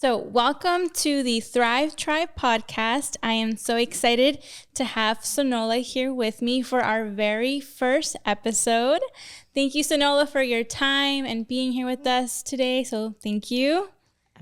So, welcome to the Thrive Tribe podcast. I am so excited to have Sanola here with me for our very first episode. Thank you, Sanola, for your time and being here with us today. So, thank you.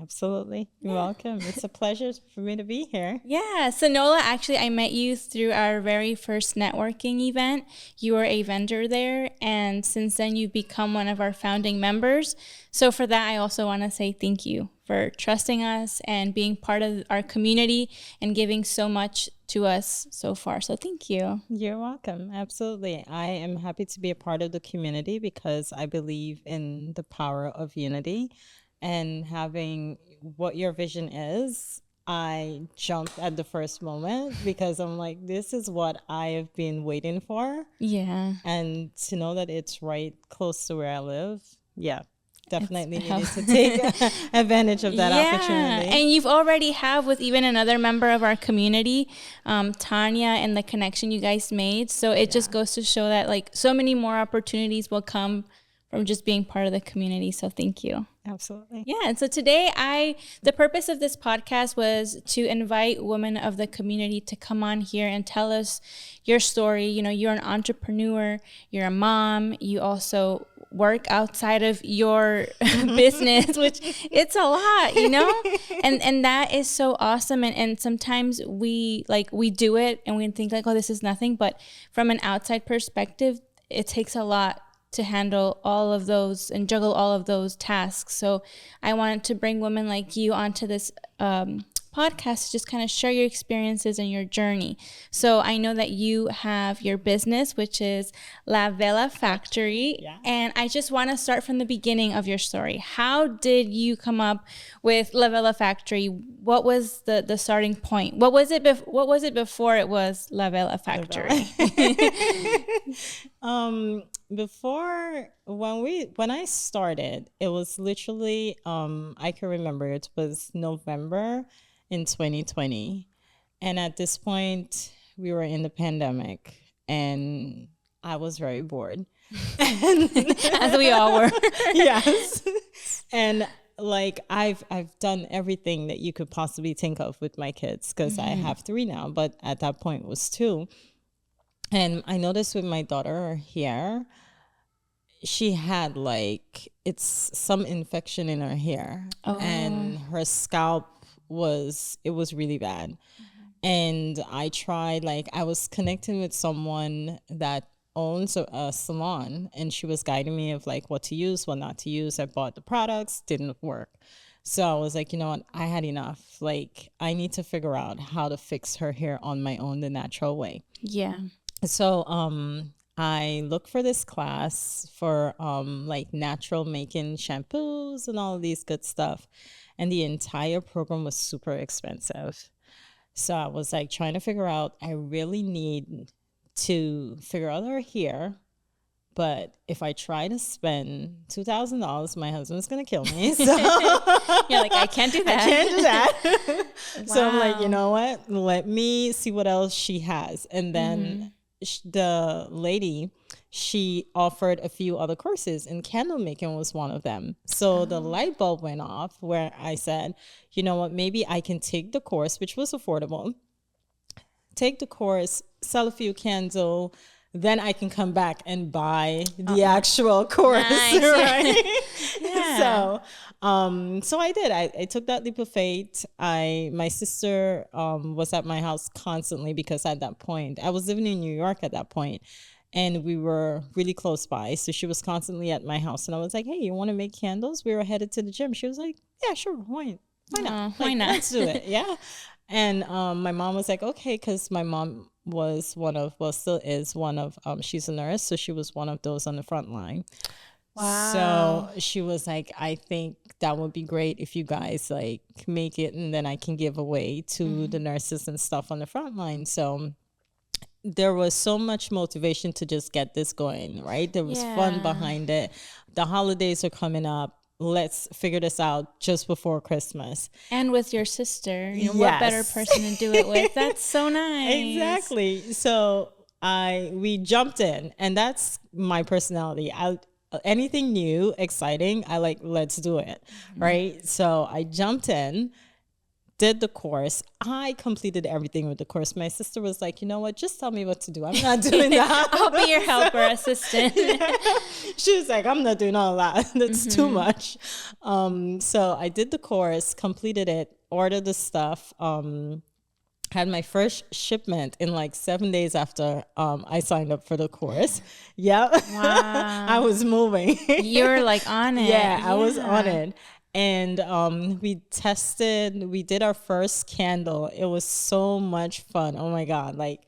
Absolutely. You're welcome. It's a pleasure for me to be here. Yeah, Sanola, actually, I met you through our very first networking event. You were a vendor there, and since then, you've become one of our founding members. So for that, I also want to say thank you for trusting us and being part of our community and giving so much to us so far. So thank you. You're welcome. Absolutely. I am happy to be a part of the community because I believe in the power of unity. And having what your vision is, I jumped at the first moment because I'm like, this is what I have been waiting for. Yeah. And to know that it's right close to where I live, yeah, definitely needed to take advantage of that opportunity. And you've already have with even another member of our community, Tanya, and the connection you guys made. So it just goes to show that like so many more opportunities will come from just being part of the community. So thank you. Absolutely. Yeah. And so today the purpose of this podcast was to invite women of the community to come on here and tell us your story. You know, you're an entrepreneur, you're a mom, you also work outside of your business, which it's a lot, you know, and that is so awesome. And sometimes we do it and we think like, oh, this is nothing. But from an outside perspective, it takes a lot to handle all of those and juggle all of those tasks. So I wanted to bring women like you onto this podcast to just kind of share your experiences and your journey. So I know that you have your business, which is Vela Factory. Yeah. And I just want to start from the beginning of your story. How did you come up with Vela Factory? What was the starting point? What was it before it was Vela Factory? Before when I started, it was literally I can remember it was November in 2020, and at this point we were in the pandemic and I was very bored. As we all were. Yes. And like I've done everything that you could possibly think of with my kids because I have 3 now, but at that point it was 2. And I noticed with my daughter, her hair, she had it's some infection in her hair. Oh. And her scalp was really bad. And I tried, I was connecting with someone that owns a salon, and she was guiding me of what to use, what not to use. I bought the products, didn't work. So I was like, you know what, I had enough. I need to figure out how to fix her hair on my own the natural way. Yeah. So I looked for this class for natural making shampoos and all of these good stuff. And the entire program was super expensive. So I was trying to figure out, I really need to figure out her hair. But if I try to spend $2,000, my husband's going to kill me. So you're like, I can't do that. I can't do that. Wow. So I'm like, you know what? Let me see what else she has. And then the lady, she offered a few other courses, and candle making was one of them. So the light bulb went off where I said, you know what? Maybe I can take the course, which was affordable. Take the course, sell a few candles. Then I can come back and buy the actual course, nice. Right? Yeah. So I did. I took that leap of faith. My sister was at my house constantly because at that point, I was living in New York at that point, and we were really close by. So she was constantly at my house, and I was like, hey, you want to make candles? We were headed to the gym. She was like, yeah, sure. Why not? Why not? Let's do it. Yeah. And my mom was like, okay, because my mom was still is one of, she's a nurse. So she was one of those on the front line. Wow. So she was like, I think that would be great if you guys make it, and then I can give away to the nurses and stuff on the front line. So there was so much motivation to just get this going, right? There was fun behind it. The holidays are coming up. Let's figure this out just before Christmas. And with your sister, what better person to do it with? That's so nice. Exactly. So we jumped in, and that's my personality. anything new, exciting, I like, let's do it. Right. So I jumped in, did the course. I completed everything with the course. My sister was like, you know what, just tell me what to do. I'm not doing that. I'll be your helper assistant. She was like, I'm not doing all that. That's too much. So I did the course, completed it, ordered the stuff, had my first shipment in like 7 days after I signed up for the course. Yeah. Wow. I was moving. You're like on it. Yeah, I was on it. And we did our first candle. It was so much fun. Oh my God. Like,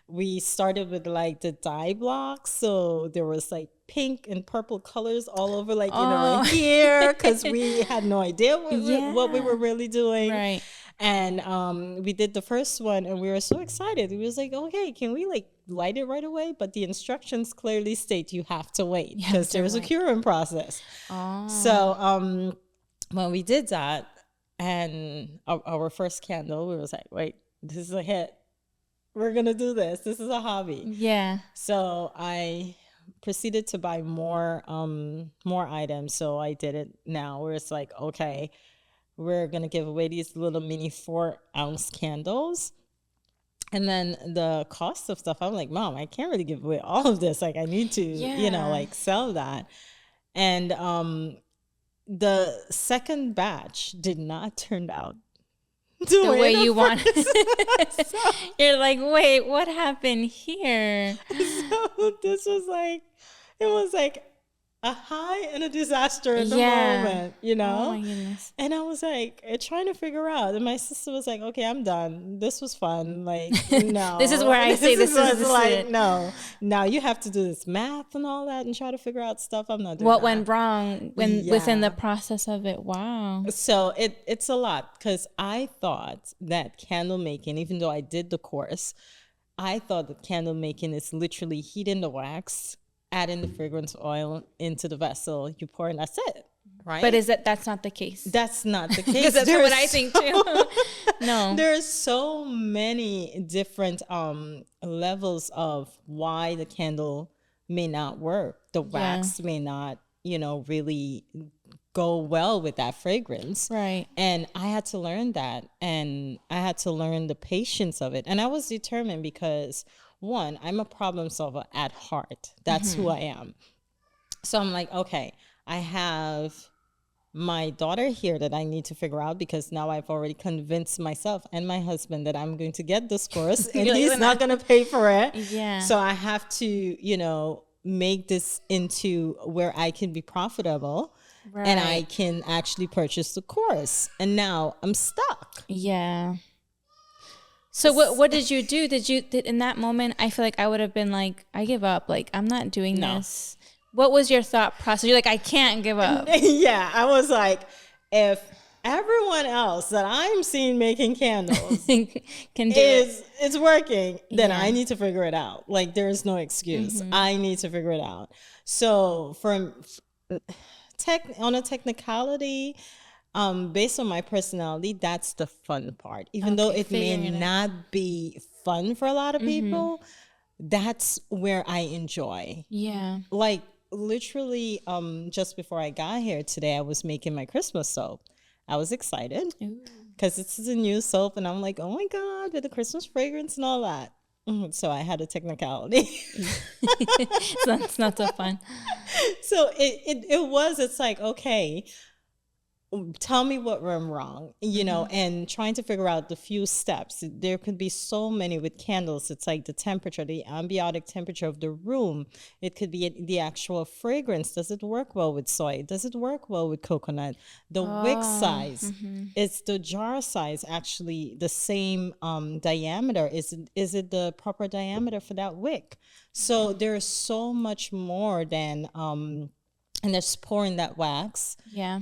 we started with like the dye blocks. So there was like pink and purple colors all over, like, in our hair, because we had no idea what we were really doing. Right. And we did the first one and we were so excited. We was like, okay, can we like light it right away? But the instructions clearly state you have to wait because there's a curing process. So when we did that and our first candle, we was like, wait, this is a hit. We're going to do this. This is a hobby. Yeah. So I proceeded to buy more items. So I did it now where it's like, okay, we're going to give away these little mini 4-ounce candles. And then the cost of stuff, I'm like, Mom, I can't really give away all of this. Like, I need to, like, sell that. And the second batch did not turn out the way you wanted. You're like, wait, what happened here? So this was like, it was like a high and a disaster in the moment, you know? Oh my goodness. And I was like, trying to figure out. And my sister was like, okay, I'm done. This was fun. Like, no. This is where I say this is like, it. No. Now you have to do this math and all that and try to figure out stuff. I'm not doing what that. went wrong within the process of it. Wow. So it's a lot because I thought that candle making, even though I did the course, I thought that candle making is literally heating the wax, adding the fragrance oil into the vessel, you pour, and that's it, right? But that's not the case? That's not the case. Because that's what I think too. No. There's so many different levels of why the candle may not work. The wax may not, really go well with that fragrance. Right. And I had to learn that. And I had to learn the patience of it. And I was determined because, one, I'm a problem solver at heart. That's who I am. So I'm like, okay, I have my daughter here that I need to figure out because now I've already convinced myself and my husband that I'm going to get this course and he's not going to pay for it. Yeah. So I have to, make this into where I can be profitable. Right. And I can actually purchase the course. And now I'm stuck. Yeah. So what did you do? Did in that moment, I feel like I would have been like, I give up. Like, I'm not doing this. What was your thought process? You're like, I can't give up. Yeah. I was like, if everyone else that I'm seeing making candles can do it's working, then I need to figure it out. Like, there's no excuse. I need to figure it out. So on a technicality, based on my personality, that's the fun part. Even though it may not be fun for a lot of people, that's where I enjoy. Yeah. Like, literally, just before I got here today, I was making my Christmas soap. I was excited because this is a new soap, and I'm like, oh my God, with the Christmas fragrance and all that. So I had a technicality. So it's not so fun. So it's like, okay, tell me what went wrong, and trying to figure out the few steps. There could be so many with candles. It's like the temperature, the ambient temperature of the room. It could be the actual fragrance. Does it work well with soy? Does it work well with coconut? The wick size. Is the jar size actually the same diameter? Is it the proper diameter for that wick? So there's so much more than and they're pouring that wax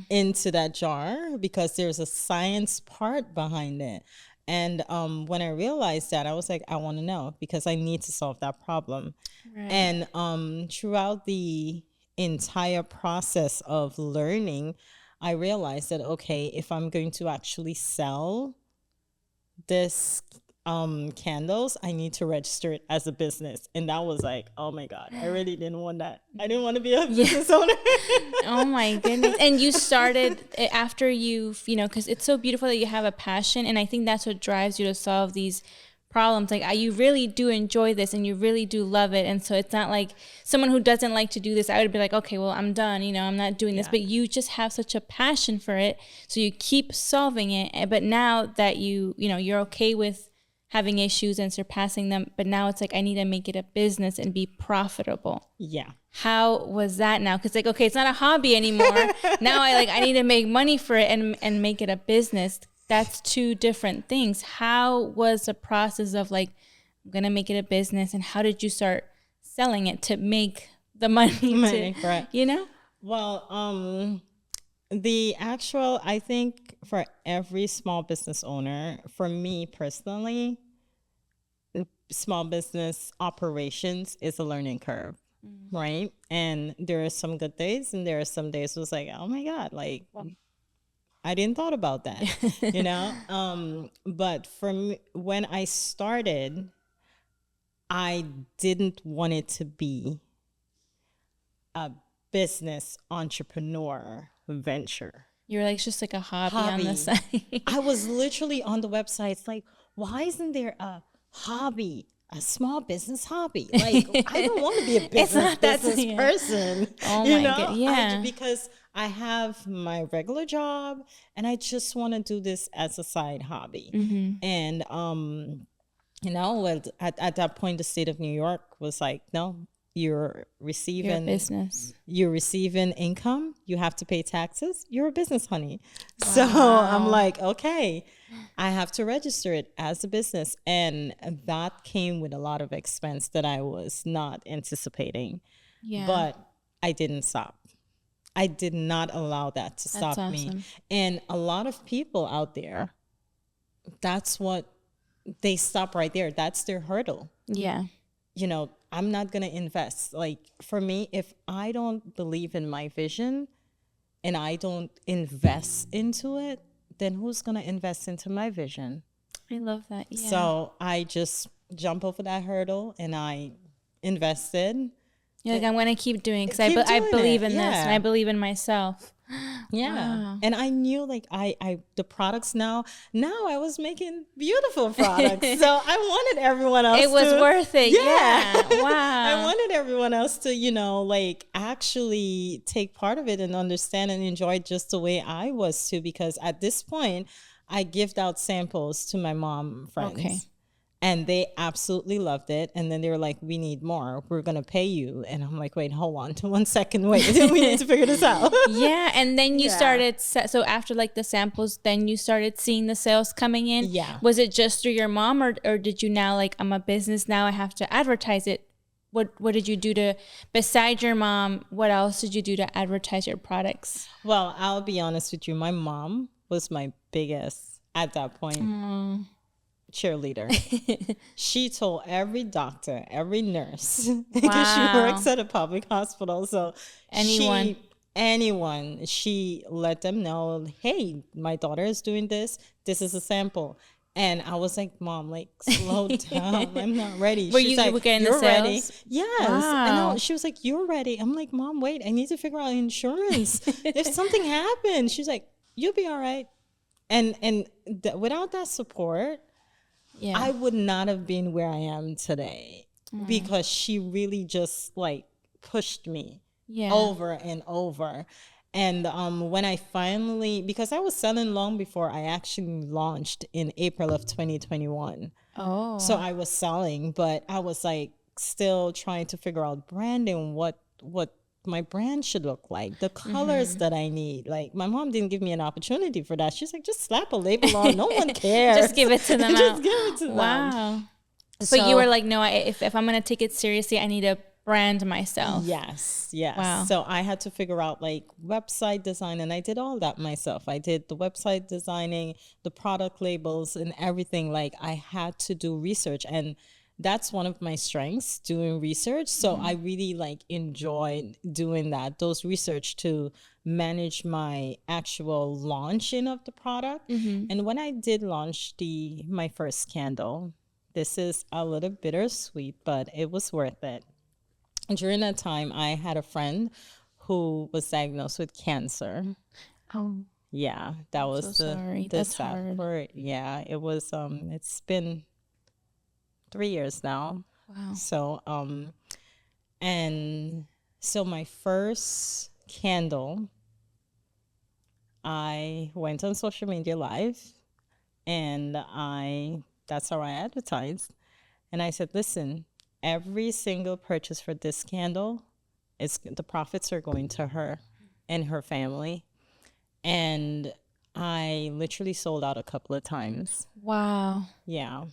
into that jar because there's a science part behind it. And when I realized that, I was like, I want to know because I need to solve that problem. Right. And throughout the entire process of learning, I realized that, okay, if I'm going to actually sell this candles, I need to register it as a business. And that was like, oh my God, I really didn't want that. I didn't want to be a business owner. Oh my goodness. And you started after because it's so beautiful that you have a passion. And I think that's what drives you to solve these problems. Like you really do enjoy this and you really do love it. And so it's not like someone who doesn't like to do this, I would be like, okay, well, I'm done, I'm not doing this. But you just have such a passion for it. So you keep solving it. But now that you're okay with having issues and surpassing them, but now it's like, I need to make it a business and be profitable. Yeah. How was that now? Because like, okay, it's not a hobby anymore. Now I need to make money for it and make it a business. That's two different things. How was the process of like, I'm going to make it a business, and how did you start selling it to make the money right. Well, I think for every small business owner, for me personally, small business operations is a learning curve, right? And there are some good days and there are some days it was like, oh my God, like, I didn't thought about that, but for me, when I started, I didn't want it to be a business entrepreneur venture. You're like, it's just like a hobby on the side. I was literally on the website. It's like, why isn't there a hobby, a small business hobby? Like, I don't want to be a business person. Oh my God. Yeah. Because I have my regular job and I just want to do this as a side hobby. And, at that point, the state of New York was like, no, you're receiving business. You're receiving income. You have to pay taxes. You're a business, honey. Wow. So I'm like, okay, I have to register it as a business. And that came with a lot of expense that I was not anticipating. Yeah. But I didn't stop. I did not allow that to stop me. And a lot of people out there, that's what they stop right there. That's their hurdle. Yeah. I'm not going to invest. Like, for me, if I don't believe in my vision and I don't invest into it, then who's going to invest into my vision? I love that. Yeah. So I just jump over that hurdle and I invested. You're like, I'm going to keep doing it because I believe in this and I believe in myself. Yeah. Wow. And I knew like the products now I was making beautiful products. So I wanted everyone else It was worth it. Yeah. Wow. I wanted everyone else to, actually take part of it and understand and enjoy it just the way I was too. Because at this point, I gift out samples to my mom friends. Okay. And they absolutely loved it. And then they were like, we need more. We're going to pay you. And I'm like, wait, hold on to 1 second. Wait, we need to figure this out. Yeah. And then you started. So after like the samples, then you started seeing the sales coming in. Yeah. Was it just through your mom or did you now like, I'm a business now, I have to advertise it? What did you do besides your mom, what else did you do to advertise your products? Well, I'll be honest with you. My mom was my biggest, at that point, cheerleader. She told every doctor, every nurse, because she works at a public hospital. So anyone, she let them know, hey, my daughter is doing this. This is a sample. And I was like, Mom, like, slow down. I'm not ready. She's like, getting the sales? Ready? Yes. Wow. And she was like, you're ready. I'm like, Mom, wait, I need to figure out insurance. If something happens, she's like, you'll be all right. And without that support, I would not have been where I am today because she really just like pushed me over and over. And when I finally, because I was selling long before I actually launched in April of 2021. Oh. So I was selling, but I was like still trying to figure out branding, what my brand should look like, the colors that I need. Like, my mom didn't give me an opportunity for that. She's like, just slap a label on. No one cares. Just give it to them. Just give it to them. Wow. So you were like, no, if I'm going to take it seriously, I need to brand myself. Yes. Wow. So I had to figure out like website design, and I did all that myself. I did the website designing, the product labels and everything. Like, I had to do research, and that's one of my strengths, doing research. So I really like enjoyed doing that, those research to manage my actual launching of the product. And when I did launch my first candle, this is a little bittersweet, but it was worth it. During that time, I had a friend who was diagnosed with cancer. Oh, Yeah, that I'm was so sorry. the That's sad hard. part. Yeah, it was it's been 3 years now. Wow. So and so my first candle, I went on social media live, and that's how I advertised. And I said, listen, every single purchase for this candle, the profits are going to her and her family. And I literally sold out a couple of times. Wow. Yeah.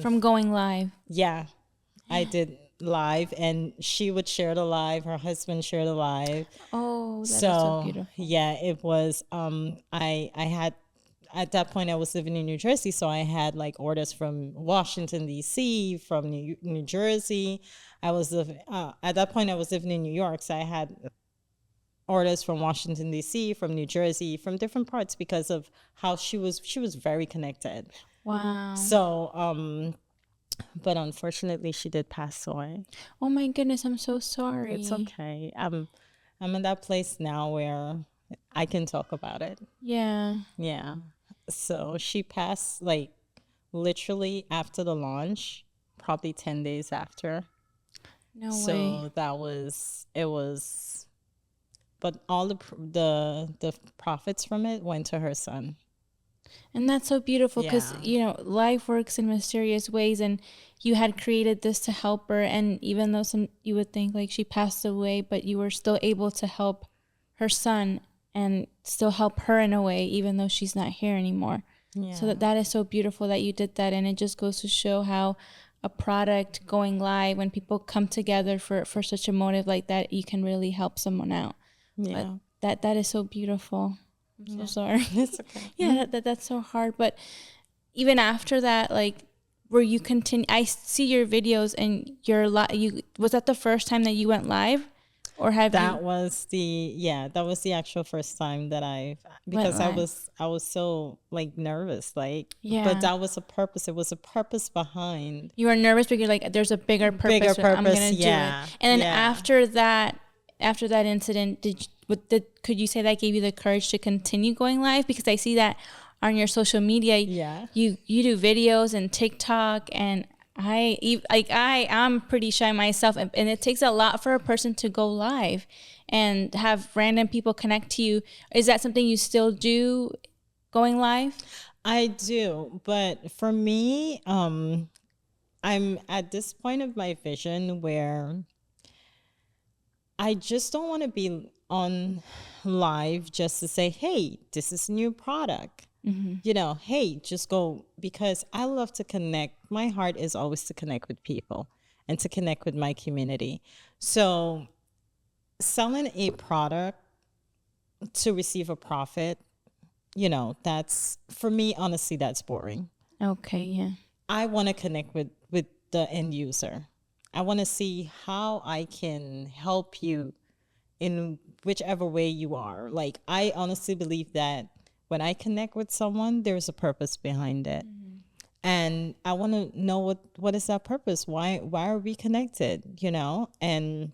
From going live. Yeah. I did live, and she would share the live, her husband shared the live. Oh, that is so So beautiful. yeah, it was I had, at that point I was living in New Jersey, so I had like orders from Washington DC, from New Jersey. I was at that point I was living in New York, so I had orders from Washington DC, from New Jersey, from different parts, because of how she was very connected. Wow. So but unfortunately she did pass away. Oh my goodness, I'm so sorry. It's okay. I'm in that place now where I can talk about it. Yeah. Yeah. So she passed like literally after the launch, probably 10 days after. No So way. it was, but all the profits from it went to her son. And that's so beautiful because, Yeah. you know, life works in mysterious ways, and you had created this to help her. And even though you would think like she passed away, but you were still able to help her son and still help her in a way, even though she's not here anymore. Yeah. So that is so beautiful that you did that. And it just goes to show how a product going live, when people come together for such a motive like that, you can really help someone out. Yeah. But that is so beautiful. I'm so sorry. It's okay. Yeah, that's so hard. But even after that, like, were you continue? I see your videos, and was that the first time that you went live, or have That you? was the actual first time that because live. I was so like nervous, like, Yeah. but that was a purpose. It was a purpose behind. You were nervous, but you're like, there's a bigger purpose. Bigger I'm purpose, gonna yeah, do it. And then yeah. after that incident, could you say that gave you the courage to continue going live? Because I see that on your social media. Yeah. You do videos and TikTok, and I'm pretty shy myself, and it takes a lot for a person to go live and have random people connect to you. Is that something you still do, going live? I do, but for me, I'm at this point of my vision where I just don't want to be on live just to say, hey, this is a new product. You know, hey, just go, because I love to connect. My heart is always to connect with people and to connect with my community. So selling a product to receive a profit, you know, that's, for me, honestly, that's boring. Okay, yeah. I want to connect with the end user. I want to see how I can help you in whichever way you are. Like, I honestly believe that when I connect with someone, there's a purpose behind it. And I want to know what is that purpose? Why are we connected, you know? And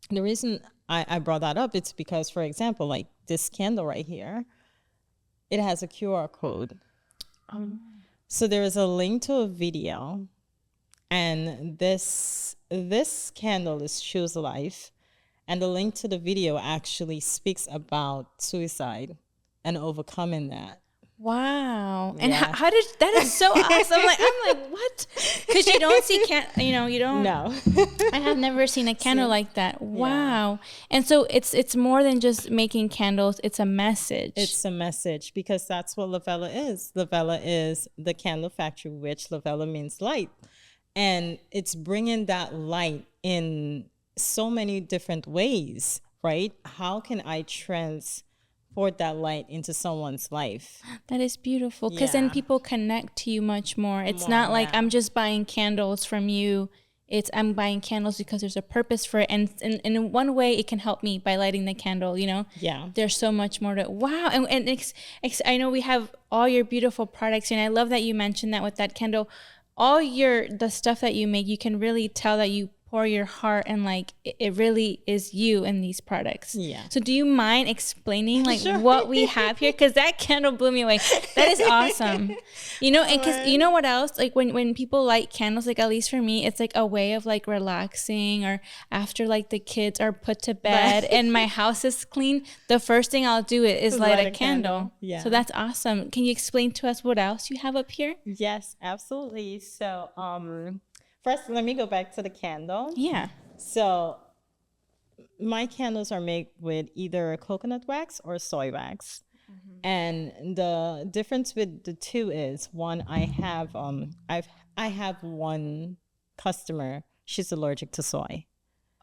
the reason I brought that up, it's because, for example, like this candle right here, it has a QR code. So there is a link to a video, and this candle is Choose Life, and the link to the video actually speaks about suicide and overcoming that. Wow. And Yeah. how did that is so awesome. I'm like, what? Because you don't see you don't. No. I have never seen a candle like that. Wow. And so it's more than just making candles. It's a message. It's a message, because that's what La Vela is. La Vela is the candle factory, which La Vela means light. And it's bringing that light in so many different ways, right? How can I pour that light into someone's life. That is beautiful, because then people connect to you much more. It's not like I'm just buying candles from you. It's I'm buying candles because there's a purpose for it. And in one way, it can help me by lighting the candle, you know? Yeah. There's so much more to wow. And I know we have all your beautiful products. And I love that you mentioned that with that candle. The stuff that you make, you can really tell that you pour your heart, and like it really is you in these products. Yeah. So do you mind explaining like what we have here? Because that candle blew me away. That is awesome. You know, and because you know what else? Like when people light candles, like at least for me, it's like a way of like relaxing, or after like the kids are put to bed and my house is clean, the first thing I'll do is light a candle. Yeah. So that's awesome. Can you explain to us what else you have up here? Yes, absolutely. So first, let me go back to the candle. Yeah. So my candles are made with either coconut wax or soy wax. And the difference with the two is, one, I have one customer, she's allergic to soy.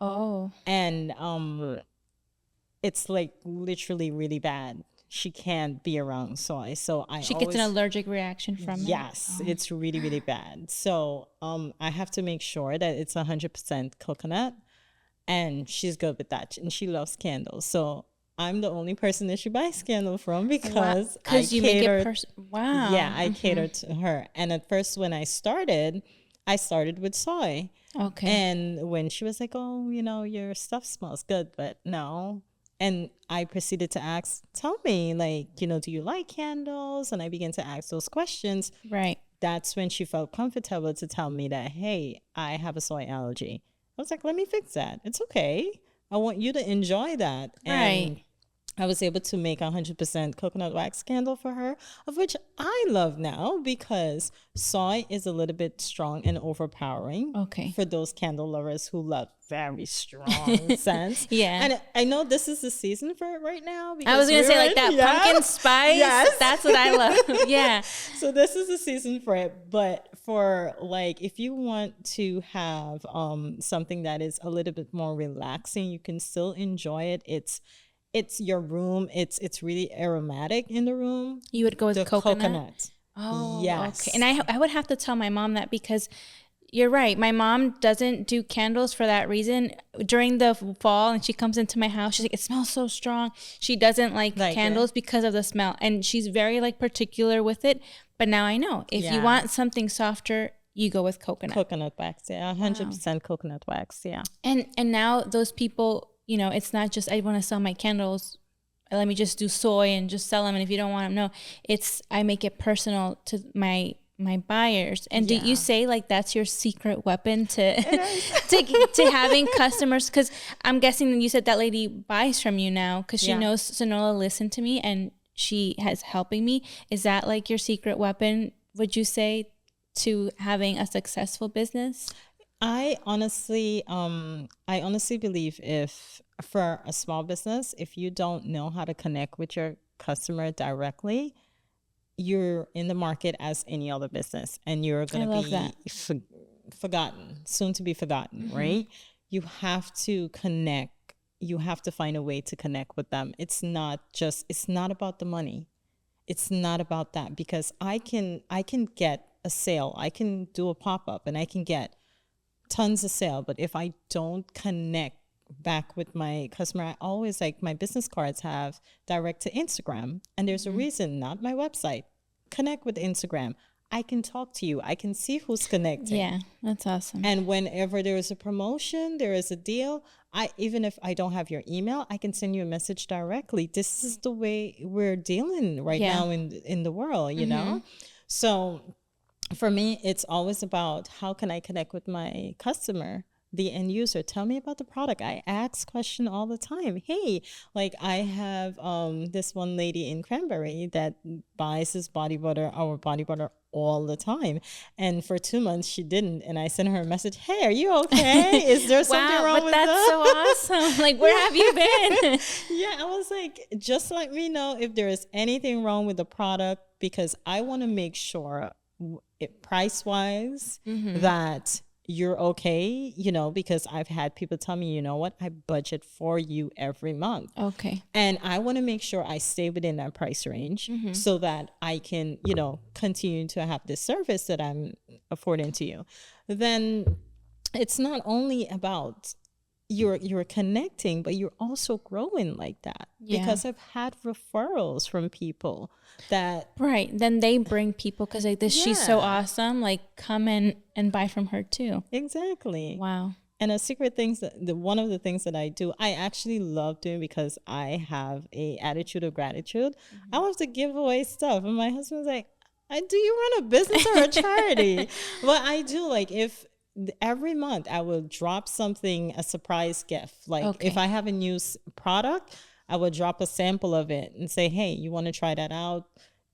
Oh. And it's like literally really bad. She can't be around soy. So she gets an allergic reaction from it. Yes, it's really, really bad. So I have to make sure that it's 100% coconut, and she's good with that. And she loves candles. So I'm the only person that she buys candle from, because you make it wow. Yeah, I cater to her. And at first when I started with soy. Okay. And when she was like, oh, you know, your stuff smells good, but no. And I proceeded to ask, tell me, like, you know, do you like candles? And I began to ask those questions. Right. That's when she felt comfortable to tell me that, hey, I have a soy allergy. I was like, let me fix that. It's okay. I want you to enjoy that. Right. And I was able to make 100% coconut wax candle for her, of which I love now, because soy is a little bit strong and overpowering. Okay. For those candle lovers who love very strong scents. Yeah. And I know this is the season for it right now. I was going to say like that pumpkin spice. Yes. That's what I love. Yeah. So this is the season for it. But for like, if you want to have something that is a little bit more relaxing, you can still enjoy it. It's your room. It's really aromatic in the room. You would go with coconut? Oh, yes. Okay. And I would have to tell my mom that, because you're right. My mom doesn't do candles for that reason. During the fall, and she comes into my house, she's like, it smells so strong. She doesn't like candles because of the smell. And she's very like particular with it. But now I know, if you want something softer, you go with coconut. Coconut wax, yeah. 100% coconut wax, yeah. And now those people, you know, it's not just I want to sell my candles, let me just do soy and just sell them, and if you don't want them, no. It's I make it personal to my buyers. And do you say like that's your secret weapon to to having customers? Because I'm guessing you said that lady buys from you now because she knows Sanola listened to me and she has helping me. Is that like your secret weapon, would you say, to having a successful business? I honestly believe, if for a small business, if you don't know how to connect with your customer directly, you're in the market as any other business, and you're going to be forgotten, soon to be forgotten, right? You have to connect. You have to find a way to connect with them. It's not about the money. It's not about that, because I can get a sale. I can do a pop-up and I can get tons of sale, but if I don't connect back with my customer, I always like my business cards have direct to Instagram, and there's a reason, not my website. Connect with Instagram. I can talk to you. I can see who's connecting. Yeah, that's awesome. And whenever there is a promotion, there is a deal, even if I don't have your email, I can send you a message directly. This is the way we're dealing right now in the world, you know? So for me, it's always about how can I connect with my customer, the end user. Tell me about the product. I ask question all the time. Hey, like I have this one lady in Cranberry that buys this body butter, our body butter, all the time. And for 2 months she didn't. And I sent her a message, hey, are you okay? Is there something wrong with that? That's so awesome. Like, where have you been? Yeah, I was like, just let me know if there is anything wrong with the product, because I want to make sure price-wise that you're okay, you know, because I've had people tell me, you know what, I budget for you every month. Okay. And I want to make sure I stay within that price range so that I can, you know, continue to have this service that I'm affording to you. Then it's not only about you're connecting, but you're also growing like that. Yeah. Because I've had referrals from people that Right. Then they bring people because like this, she's so Yeah. awesome. Like come in and buy from her too. exactly. Wow. And a secret things that one of the things that I do, I actually love doing because I have a attitude of gratitude. I love to give away stuff, and my husband's like, "Do you run a business or a charity?" Well, I do. Like if every month I will drop something, a surprise gift. Like Okay. if I have a new product, I will drop a sample of it and say, "Hey, you want to try that out?"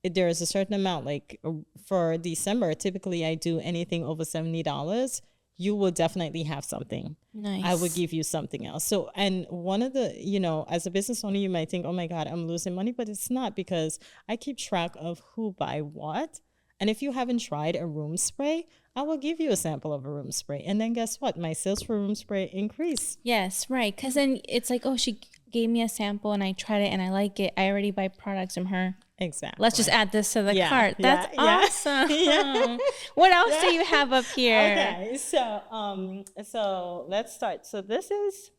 If there is a certain amount, like for December, typically I do anything over $70. You will definitely have something. Nice. I would give you something else. So, and one of the, you know, as a business owner, you might think, oh my God, I'm losing money, but it's not because I keep track of who buy what. And if you haven't tried a room spray, I will give you a sample of a room spray. And then guess what? My sales for room spray increase. Yes, right. Because then it's like, oh, she gave me a sample and I tried it and I like it. I already buy products from her. Exactly. Let's just add this to the Yeah, cart. That's yeah. awesome. Yeah. What else do you have up here? Okay, so let's start. So this is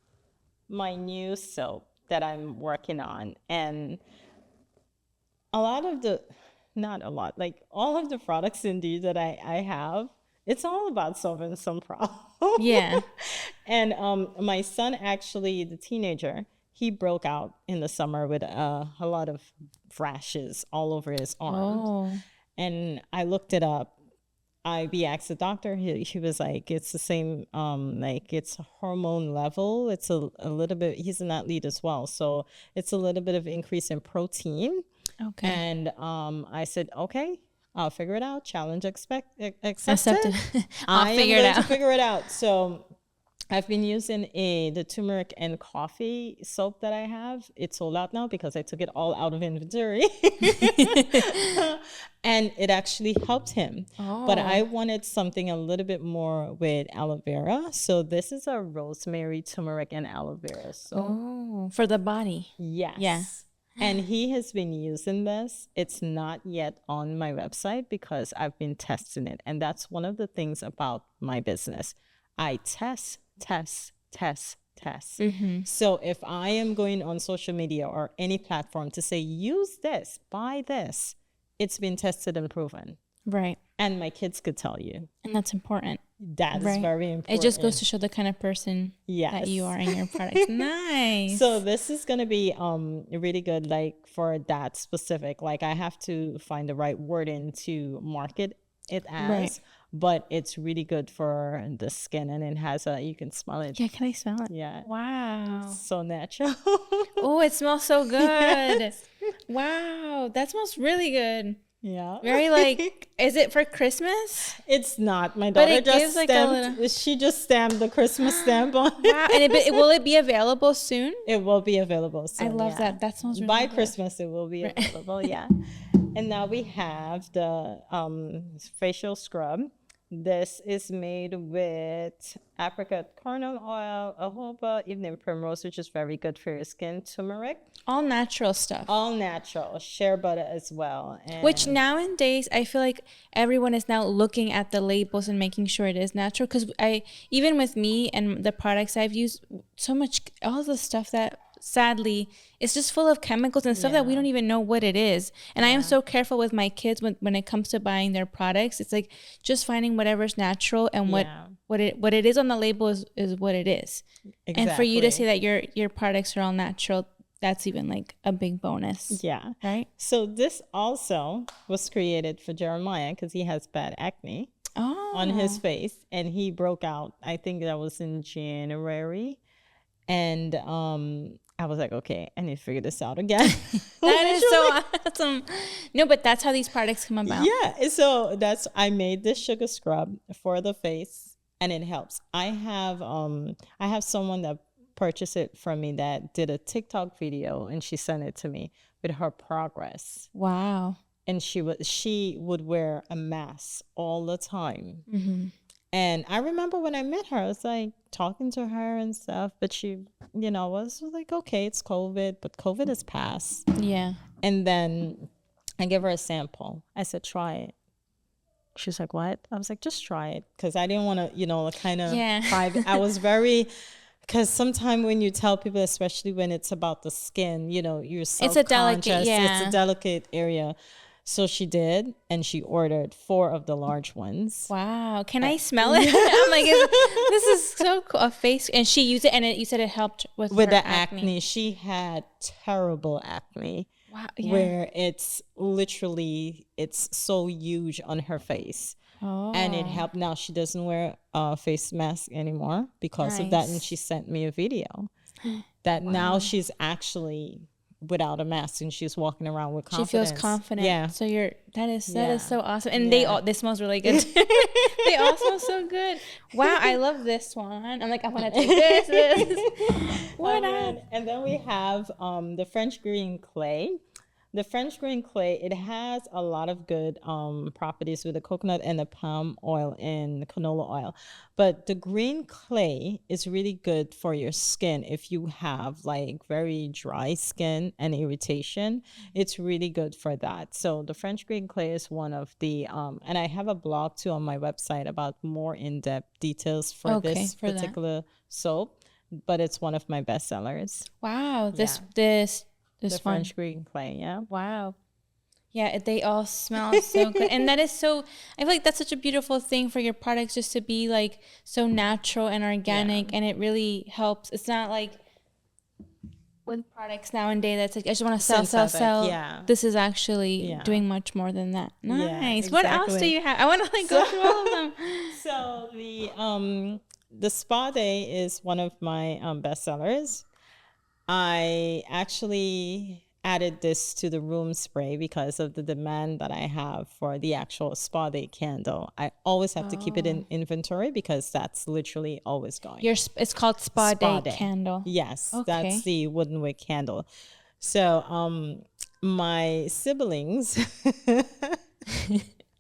my new soap that I'm working on, and a lot of the, not a lot, like all of the products indeed that I have, it's all about solving some problem. Yeah. And my son actually, the teenager, he broke out in the summer with a lot of rashes all over his arm. Oh. And I looked it up. We asked the doctor. He was like, it's the same, like it's hormone level. It's a little bit, he's an athlete as well. So it's a little bit of increase in protein. Okay. And I said, okay, I'll figure it out. Challenge accepted. I'll figure it out. To figure it out. So I've been using the turmeric and coffee soap that I have. It's sold out now because I took it all out of inventory. And it actually helped him. Oh. But I wanted something a little bit more with aloe vera. So this is a rosemary, turmeric, and aloe vera soap. Oh, for the body. Yes. Yeah. And he has been using this. It's not yet on my website because I've been testing it. And that's one of the things about my business. I test. So if I am going on social media or any platform to say, use this, buy this, it's been tested and proven. Right. And my kids could tell you. And that's important. That is very important. It just goes to show the kind of person that you are in your products. Nice. So this is going to be really good, like for that specific. Like I have to find the right wording to market it as. Right. But it's really good for the skin, and it has you can smell it. Yeah, can I smell it? Yeah. Wow. So natural. Oh, it smells so good. Yes. Wow, that smells really good. Yeah. Very like, is it for Christmas? It's not. My daughter just stamped, she just stamped the Christmas stamp on it. Wow, and will it be available soon? It will be available soon. I love that. That smells really By good. Christmas, it will be available, yeah. And now we have the facial scrub. This is made with apricot kernel oil, jojoba, evening primrose, which is very good for your skin, turmeric. All natural stuff. All natural. Shea butter as well. And which nowadays, I feel like everyone is now looking at the labels and making sure it is natural. Because even with me and the products I've used, so much, all the stuff that sadly it's just full of chemicals and stuff that we don't even know what it is. And I am so careful with my kids when it comes to buying their products. It's like just finding whatever's natural, and what it is on the label is what it is. Exactly. And for you to say that your products are all natural, that's even like a big bonus. Yeah. Right. So this also was created for Jeremiah because he has bad acne on his face, and he broke out. I think that was in January. And I was like, okay, I need to figure this out again. That is so awesome. No, but that's how these products come about. Yeah. So I made this sugar scrub for the face, and it helps. I have someone that purchased it from me that did a TikTok video, and she sent it to me with her progress. Wow. And she would wear a mask all the time. Mm-hmm. And I remember when I met her, I was like talking to her and stuff, but she, was like, okay, it's COVID, but COVID has passed. Yeah. And then I gave her a sample. I said, try it. She's like, what? I was like, just try it. Because I didn't want to, kind of private. I was very, because sometimes when you tell people, especially when it's about the skin, you're self-conscious. It's a delicate, It's a delicate area. So she did, and she ordered 4 of the large ones. Wow. Can I smell it? I'm like, this is so cool. A face. And she used it, and you said it helped with the acne. She had terrible acne. Wow. Yeah. Where it's literally, it's so huge on her face. Oh. And it helped. Now she doesn't wear a face mask anymore because of that. And she sent me a video that now she's actually without a mask and she's walking around with confidence. She feels confident. Yeah. So that is so awesome. And they smells really good. They all smell so good. Wow, I love this one. I'm like, I'm gonna take this. What and then we have the French green clay. The French green clay, it has a lot of good properties with the coconut and the palm oil and canola oil. But the green clay is really good for your skin. If you have like very dry skin and irritation, it's really good for that. So the French green clay is one of the, and I have a blog too on my website about more in-depth details for this particular soap, but it's one of my best sellers. Wow, this the French green clay, yeah. Wow. Yeah, they all smell so good. And that is so, I feel like that's such a beautiful thing for your products, just to be like so natural and organic. And it really helps. It's not like with products nowadays that's like, I just want to sell. Yeah. This is actually doing much more than that. Nice. Yeah, exactly. What else do you have? I want to like go through all of them. So the Spa Day is one of my best sellers. I actually added this to the room spray because of the demand that I have for the actual Spa Day candle. I always have to keep it in inventory because that's literally always going. It's called Spa Day candle. Yes, that's the wooden wick candle. So my siblings.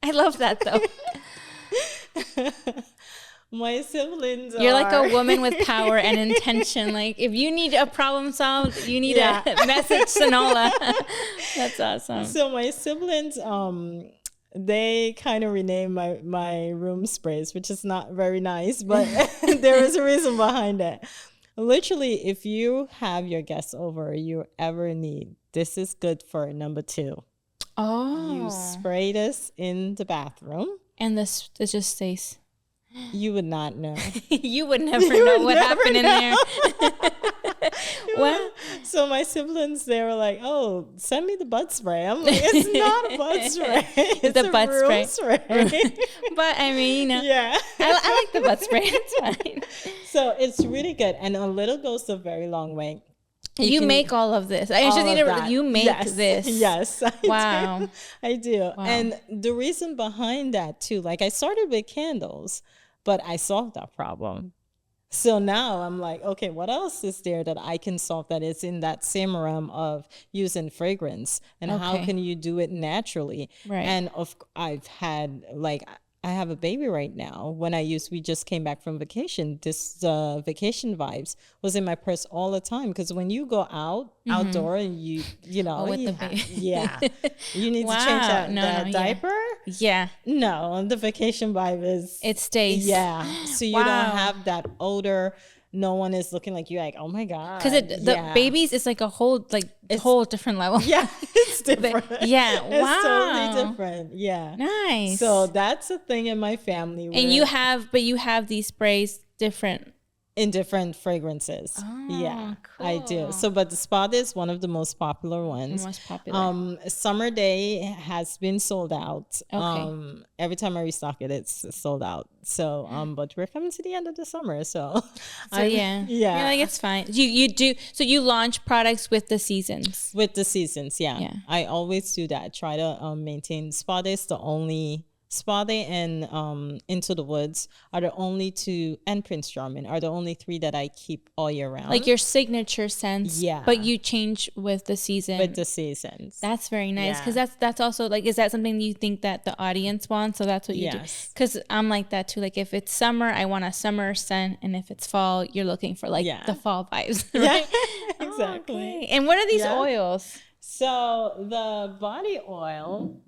I love that though. My siblings You're like a woman with power and intention. Like if you need a problem solved, you need a message Sanola. That's awesome. So my siblings, they kind of renamed my room sprays, which is not very nice, but there is a reason behind it. Literally, if you have your guests over, you ever need, this is good for number 2. Oh. You spray this in the bathroom. And it just stays. You would not know. You would never know what happened in there. Well, so my siblings, they were like, "Oh, send me the butt spray." I'm like, "It's not a butt spray. It's a butt spray." But I mean, yeah, I like the butt spray. It's fine. So it's really good, and a little goes a very long way. You make all of this. I just need to. You make this. Yes. Wow. I do. Wow. And the reason behind that too, like I started with candles, but I solved that problem. So now I'm like, okay, what else is there that I can solve that is in that same realm of using fragrance, and how can you do it naturally? Right. And I've had like. I have a baby right now. We just came back from vacation. This vacation vibes was in my purse all the time. Because when you go outdoor, and you know, with the baby. You need to change that diaper. Yeah. No, the vacation vibe is. It stays. Yeah. So you don't have that odor. No one is looking like you like, oh my God. Because the babies is like a whole different level. Yeah, it's different. Yeah, wow. It's totally different. Yeah. Nice. So that's a thing in my family. And you have these sprays different. In different fragrances. Oh, yeah, cool. I do. So, but the Spa Day is one of the most popular ones. The most popular. Summer Day has been sold out. Okay. Every time I restock it, it's sold out. So, but we're coming to the end of the summer. So yeah. You're like, it's fine. You do. So you launch products with the seasons. With the seasons, yeah. I always do that. Try to maintain. Spa Day is the only Spa Day and Into the Woods are the only two, and Prince Charming are the only three that I keep all year round. Like your signature scents, Yeah. but you change with the season. With the seasons. That's very nice, because that's also like, is that something you think that the audience wants? So that's what you do. Because I'm like that too. Like if it's summer, I want a summer scent, and if it's fall, you're looking for like the fall vibes. Right? Yeah, exactly. Okay. And what are these oils? So the body oil,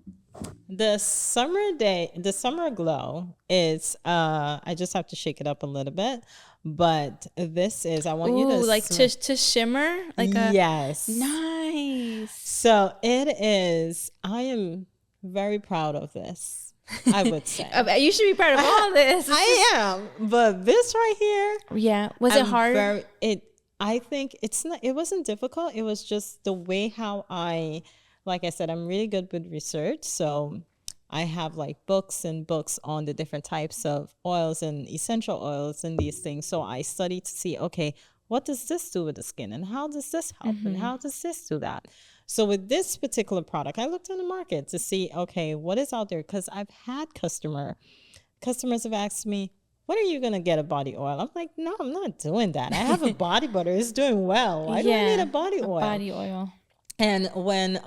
the summer glow is I just have to shake it up a little bit, but this is, I want you to like to shimmer, like yes, nice. So it is. I am very proud of this, I would say. You should be proud of all this. I am, but this right here, yeah, was it hard? I think it wasn't difficult. It was just the way how like I said, I'm really good with research. So I have like books and books on the different types of oils and essential oils and these things. So I studied to see, okay, what does this do with the skin? And how does this help? And how does this do that? So with this particular product, I looked in the market to see, okay, what is out there? Because I've had customers have asked me, when are you going to get a body oil? I'm like, no, I'm not doing that. I have a body butter. It's doing well. Why do I need a body oil? Body oil. And when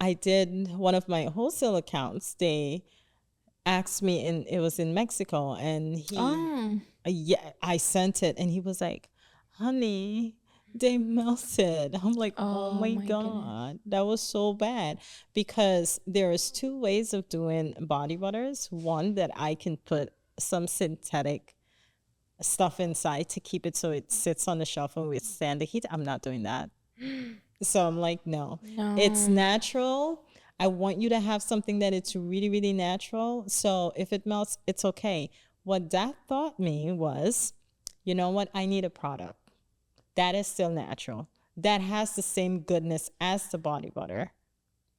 I did one of my wholesale accounts, they asked me, and it was in Mexico, and I sent it, and he was like, honey, they melted. I'm like, oh my God, that was so bad. Because there is two ways of doing body butters. One, that I can put some synthetic stuff inside to keep it so it sits on the shelf and withstand the heat. I'm not doing that. So I'm like, no, it's natural. I want you to have something that it's really, really natural. So if it melts, it's okay. What that taught me was, you know what? I need a product that is still natural, that has the same goodness as the body butter,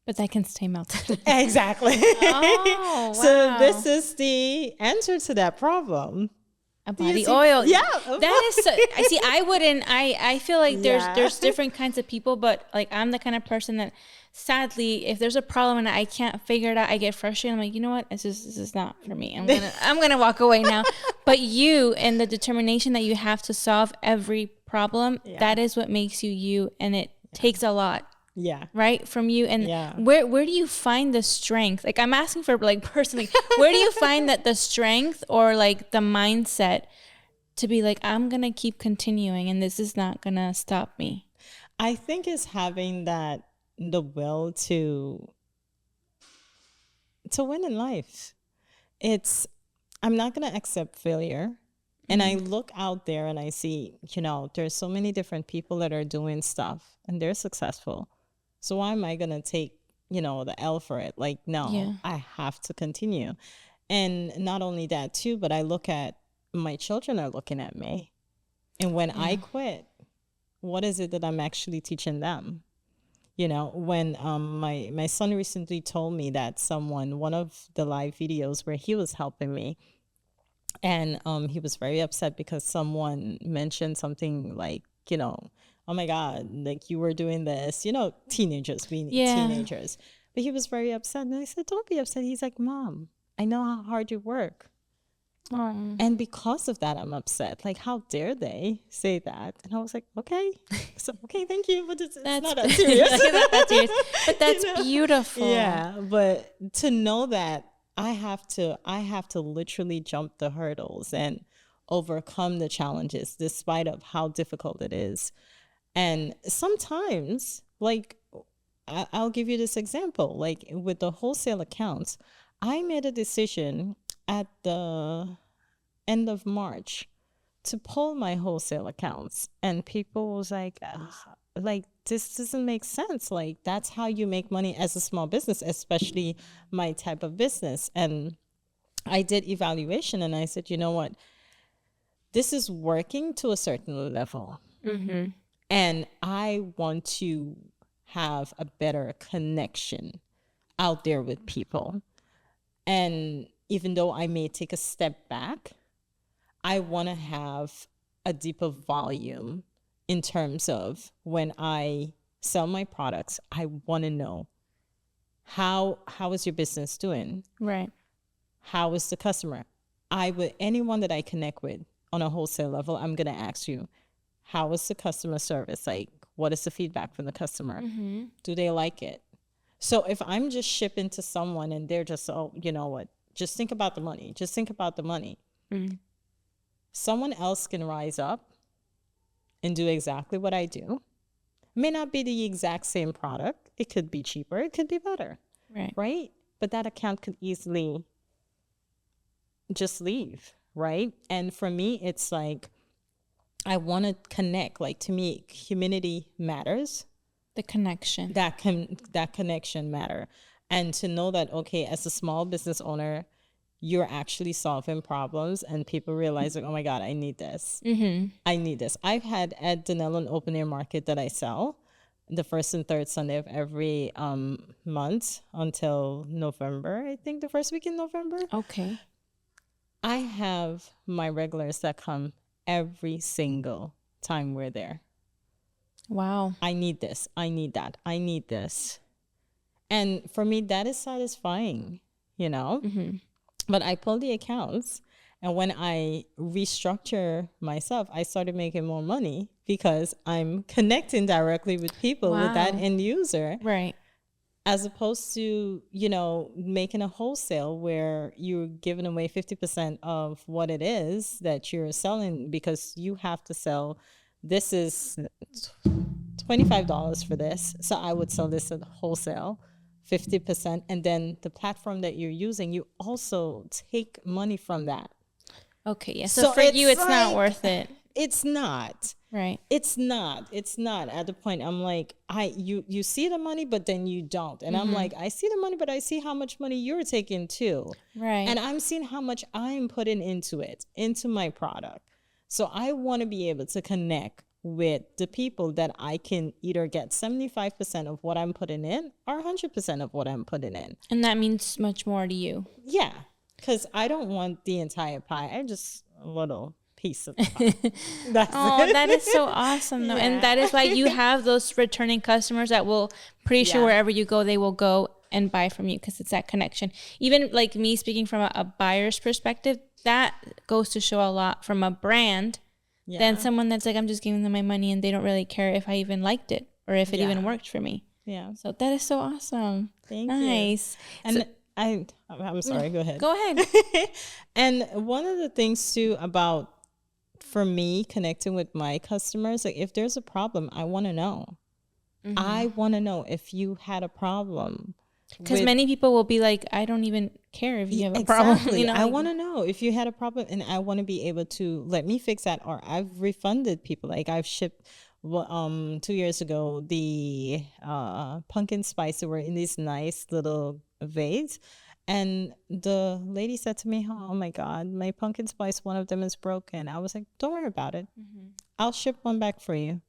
but that can stay melted. Exactly. Oh, wow. So this is the answer to that problem. A body oil. Yeah. That is so, I feel like there's different kinds of people, but like I'm the kind of person that sadly, if there's a problem and I can't figure it out, I get frustrated. I'm like, you know what? This is not for me. I'm gonna walk away now. But you and the determination that you have to solve every problem, that is what makes you you, and it takes a lot. Yeah. Right? From you. And where do you find the strength? Like I'm asking for like personally, where do you find that the strength or like the mindset to be like, I'm going to keep continuing and this is not going to stop me? I think it's having the will to win in life. I'm not going to accept failure. And I look out there and I see, there's so many different people that are doing stuff and they're successful. So why am I going to take, the L for it? Like, no, I have to continue. And not only that too, but I look at my children are looking at me. And when I quit, what is it that I'm actually teaching them? When my son recently told me that one of the live videos where he was helping me, and he was very upset because someone mentioned something like, oh my God, like you were doing this, teenagers being teenagers. But he was very upset. And I said, don't be upset. He's like, Mom, I know how hard you work. And because of that, I'm upset. Like, how dare they say that? And I was like, okay. So, okay, thank you. But it's not that serious. That's serious. But that's beautiful. Yeah. But to know that I have to literally jump the hurdles and overcome the challenges despite of how difficult it is. And sometimes, like, I'll give you this example, like with the wholesale accounts, I made a decision at the end of March to pull my wholesale accounts. And people was like, this doesn't make sense. Like, that's how you make money as a small business, especially my type of business. And I did evaluation and I said, you know what? This is working to a certain level. Mm-hmm. And I want to have a better connection out there with people. And even though I may take a step back, I want to have a deeper volume in terms of when I sell my products. I want to know how is your business doing? Right. How is the customer? Anyone that I connect with on a wholesale level, I'm going to ask you, how is the customer service? Like, what is the feedback from the customer? Do they like it? So if I'm just shipping to someone and they're just, oh, you know what? Just think about the money. Just think about the money. Someone else can rise up and do exactly what I do. It may not be the exact same product. It could be cheaper. It could be better. Right? But that account could easily just leave. Right? And for me, it's like, I want to connect. Like, to me, community matters. The connection. That connection matter. And to know that, okay, as a small business owner, you're actually solving problems and people realize, like, oh my God, I need this. I need this. I've had at Danilo an open air market that I sell the first and third Sunday of every month until November. I think the first week in November. Okay. I have my regulars that come every single time we're there. Wow. I need this. I need that. I need this. And for me, that is satisfying, you know? But I pull the accounts, and when I restructure myself, I started making more money because I'm connecting directly with people, with that end user. Right. As opposed to, you know, making a wholesale where you're giving away 50% of what it is that you're selling, because you have to sell, this is $25 for this. So I would sell this at wholesale, 50%. And then the platform that you're using, you also take money from that. Okay. Yeah. So for you, it's like, not worth it. It's not. Right. It's not at the point. I'm like, you see the money, but then you don't. And I'm like, I see the money, but I see how much money you're taking too. Right. And I'm seeing how much I'm putting into it, into my product. So I want to be able to connect with the people that I can either get 75% of what I'm putting in or 100% of what I'm putting in. And that means much more to you. Yeah. Because I don't want the entire pie. I just a little piece of pie. That is so awesome though. Yeah. And that is why you have those returning customers that will, pretty sure wherever you go, they will go and buy from you, because it's that connection. Even like me speaking from a buyer's perspective, that goes to show a lot from a brand than someone that's like, I'm just giving them my money and they don't really care if I even liked it or if it even worked for me. Yeah. So that is so awesome. Thank you. And so, I'm sorry, go ahead. Go ahead. And one of the things too about, for me, connecting with my customers, like if there's a problem, I want to know. I want to know if you had a problem. Because many people will be like, I don't even care if you have a problem. You know, I want to know if you had a problem, and I want to be able to let me fix that. Or I've refunded people. Like I've shipped 2 years ago the pumpkin spice that were in these nice little vase. And the lady said to me, oh my God, my pumpkin spice, one of them is broken. I was like, don't worry about it. I'll ship one back for you.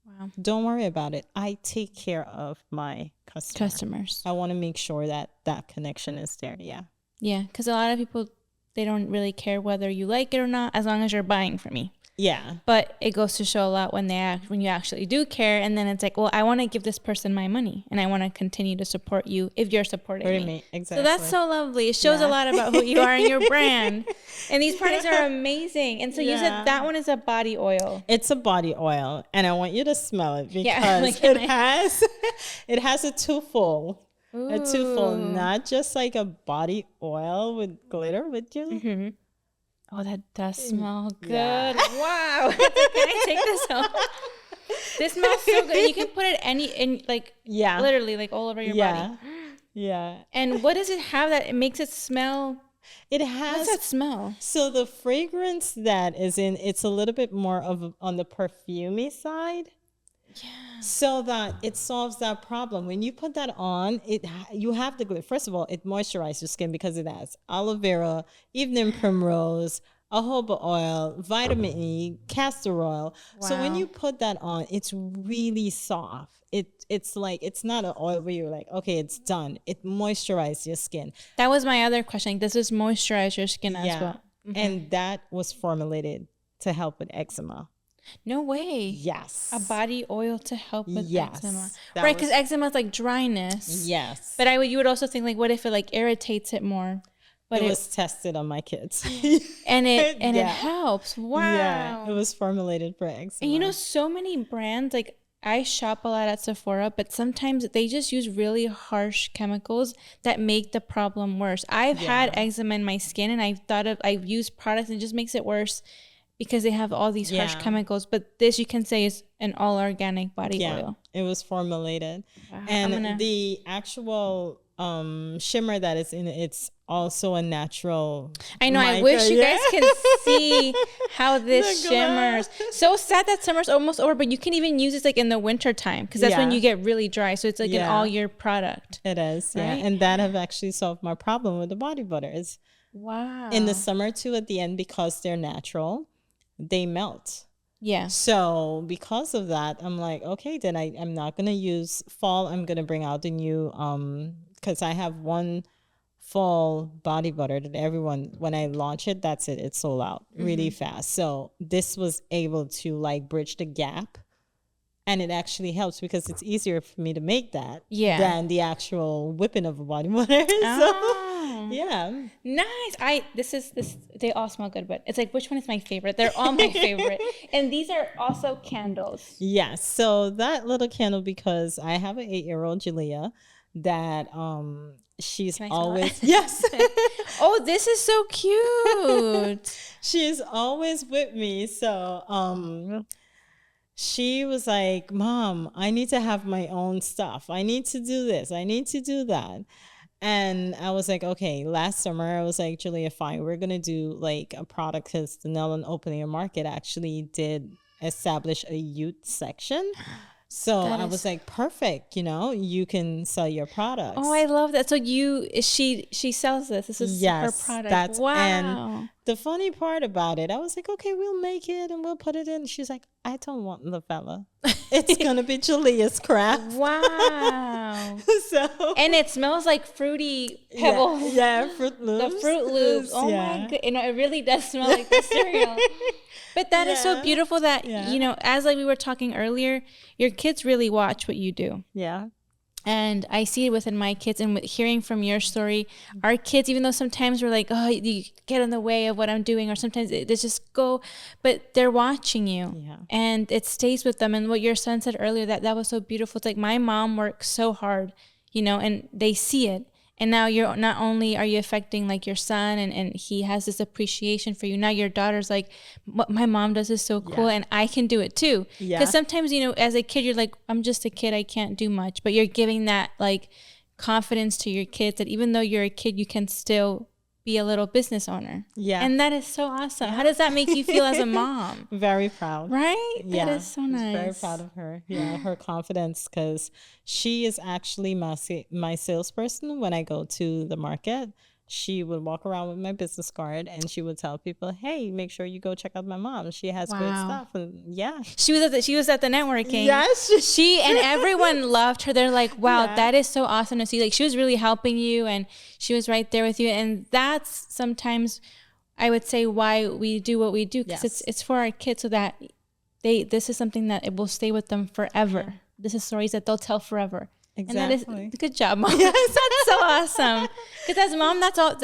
Wow. Don't worry about it. I take care of my customers. I want to make sure that that connection is there. Yeah. Yeah. Because a lot of people, they don't really care whether you like it or not, as long as you're buying from me. Yeah. But it goes to show a lot when you actually do care, and then it's like, well, I want to give this person my money, and I want to continue to support you if you're supporting me. Exactly. So that's so lovely. It shows a lot about who you are and your brand. And these products are amazing. And so you said that one is a body oil. It's a body oil, and I want you to smell it because it has a twofold. Ooh. A twofold, not just like a body oil with glitter with you. Oh, that does smell good. Yeah. Wow. Can I take this home? This smells so good. You can put it literally like all over your body. Yeah. And what does it have that it makes it smell? It has. What's that smell? So the fragrance that is in, it's a little bit more of on the perfumey side. Yeah. So that it solves that problem. When you put that on, you have the glitter. First of all, it moisturizes your skin because it has aloe vera, evening primrose, jojoba oil, vitamin E, castor oil. Wow. So when you put that on, it's really soft. It's like, it's not an oil where you're like, okay, it's done. It moisturizes your skin. That was my other question. Does this moisturize your skin as well? And that was formulated to help with eczema. No way. Yes. A body oil to help with eczema. Right, because eczema is like dryness. Yes. But you would also think, like, what if it like irritates it more? But it was tested on my kids. and it Yeah. helps. Wow. Yeah, it was formulated for eczema. And you know, so many brands, like I shop a lot at Sephora, but sometimes they just use really harsh chemicals that make the problem worse. I've had eczema in my skin, and I've used products and it just makes it worse because they have all these harsh chemicals. But this, you can say, is an all organic body oil. It was formulated. Wow. And the actual shimmer that is in it, it's also a natural I know. I wish you guys can see how this shimmers. So sad that summer's almost over, but you can even use this like in the winter time, because that's when you get really dry. So it's like an all year product. It is, right? And that have actually solved my problem with the body butters. Wow. In the summer too, at the end, because they're natural, they melt. Yeah. So because of that, I'm like, okay, then I'm not gonna use fall. I'm gonna bring out the new because I have one fall body butter that everyone, when I launch it, that's it. It's sold out really fast. So this was able to like bridge the gap, and it actually helps because it's easier for me to make that than the actual whipping of a body butter. So yeah, nice. They all smell good, but it's like, which one is my favorite? They're all my favorite. And these are also candles. Yes. So that little candle, because I have an 8-year-old Julia that she's always yes. Oh, this is so cute. She's always with me. So she was like, Mom, I need to have my own stuff. I need to do this. I need to do that. And I was like, okay, last summer I was like, Julia, fine, we're going to do like a product, because the Sanola Open Air Market actually did establish a youth section. So I was like, perfect, you can sell your products. Oh, I love that. So she sells this. This is her product. Wow. And the funny part about it, I was like, okay, we'll make it and we'll put it in. She's like, I don't want the Vela. It's going to be Julia's craft. Wow. And it smells like fruity pebbles. Yeah, Fruit Loops. The Fruit Loops. Oh my god. It really does smell like the cereal. But that is so beautiful that, as like we were talking earlier, your kids really watch what you do. Yeah. And I see it within my kids, and hearing from your story, our kids, even though sometimes we're like, oh, you get in the way of what I'm doing, or sometimes they just go, but they're watching you and it stays with them. And what your son said earlier, that was so beautiful. It's like, my mom worked so hard, and they see it. And now you're not only are you affecting like your son, and he has this appreciation for you. Now your daughter's like, what my mom does is so cool, and I can do it too. Because sometimes, as a kid, you're like, I'm just a kid, I can't do much. But you're giving that like confidence to your kids that even though you're a kid, you can still be a little business owner. Yeah. And that is so awesome. How does that make you feel as a mom? Very proud. Right? Yeah. That is so nice. Very proud of her. Yeah, her confidence, because she is actually my salesperson when I go to the market. She would walk around with my business card and she would tell people, hey, make sure you go check out my mom. She has great stuff. And she was at the networking. Yes. She and everyone loved her. They're like, wow, that is so awesome to see. Like, she was really helping you and she was right there with you. And that's sometimes, I would say, why we do what we do, because it's for our kids, so that this is something that it will stay with them forever. Yeah. This is stories that they'll tell forever. Exactly. And that is good job, Mom. Yes. That's so awesome. Because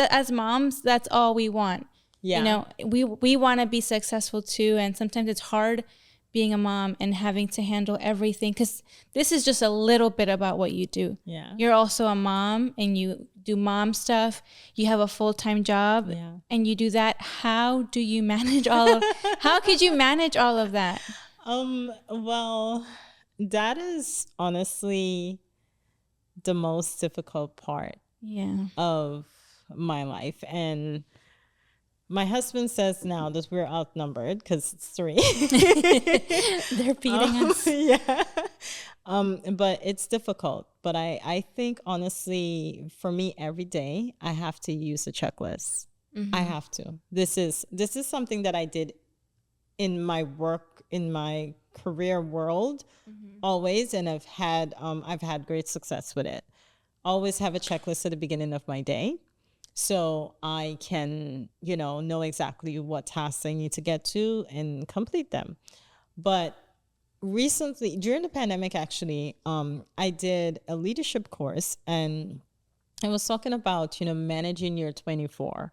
as moms, that's all we want. Yeah. We want to be successful too, and sometimes it's hard being a mom and having to handle everything, because this is just a little bit about what you do. Yeah. You're also a mom and you do mom stuff. You have a full-time job and you do that. How do you manage how could you manage all of that? Well, that is honestly the most difficult part of my life. And my husband says now that we're outnumbered because it's 3. They're beating us. Yeah. But it's difficult. But I think honestly, for me, every day I have to use a checklist. Mm-hmm. I have to. This is something that I did in my work, in my career world, always, and I've had great success with it. Always have a checklist at the beginning of my day, so I can know exactly what tasks I need to get to and complete them. But recently, during the pandemic, actually, I did a leadership course, and I was talking about, managing your 24